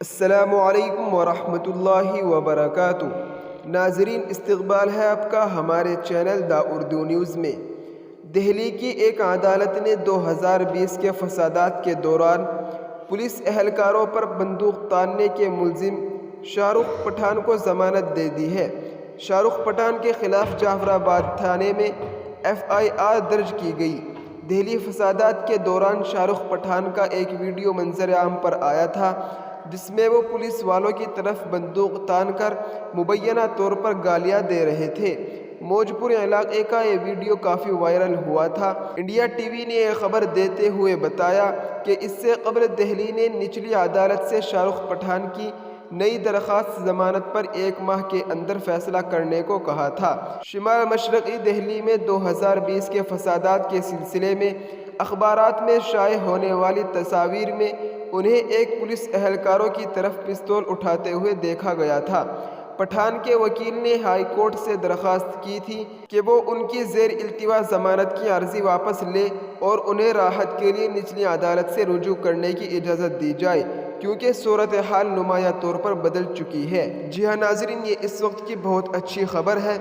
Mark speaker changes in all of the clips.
Speaker 1: السلام علیکم ورحمۃ اللہ وبرکاتہ۔ ناظرین، استقبال ہے آپ کا ہمارے چینل دا اردو نیوز میں۔ دہلی کی ایک عدالت نے 2020 کے فسادات کے دوران پولیس اہلکاروں پر بندوق تاننے کے ملزم شاہ رخ پٹھان کو ضمانت دے دی ہے۔ شاہ رخ پٹھان کے خلاف جعفر آباد تھانے میں FIR درج کی گئی۔ دہلی فسادات کے دوران شاہ رخ پٹھان کا ایک ویڈیو منظر عام پر آیا تھا، جس میں وہ پولیس والوں کی طرف بندوق تان کر مبینہ طور پر گالیاں دے رہے تھے۔ موجپور علاقے کا یہ ویڈیو کافی وائرل ہوا تھا۔ انڈیا ٹی وی نے یہ خبر دیتے ہوئے بتایا کہ اس سے قبل دہلی نے نچلی عدالت سے شاہ رخ پٹھان کی نئی درخواست ضمانت پر 1 ماہ کے اندر فیصلہ کرنے کو کہا تھا۔ شمال مشرقی دہلی میں 2020 کے فسادات کے سلسلے میں اخبارات میں شائع ہونے والی تصاویر میں انہیں ایک پولیس اہلکاروں کی طرف پستول اٹھاتے ہوئے دیکھا گیا تھا۔ پٹھان کے وکیل نے ہائی کورٹ سے درخواست کی تھی کہ وہ ان کی زیر التوا ضمانت کی عرضی واپس لے اور انہیں راحت کے لیے نچلی عدالت سے رجوع کرنے کی اجازت دی جائے، کیونکہ صورتحال نمایاں طور پر بدل چکی ہے۔ جی ہاں ناظرین، یہ اس وقت کی بہت اچھی خبر ہے۔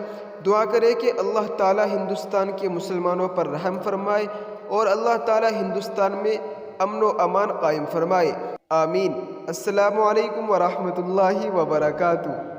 Speaker 1: دعا کرے کہ اللہ تعالی ہندوستان کے مسلمانوں پر رحم فرمائے اور اللہ تعالی ہندوستان میں امن و امان قائم فرمائے، آمین۔ السلام علیکم ورحمۃ اللہ وبرکاتہ۔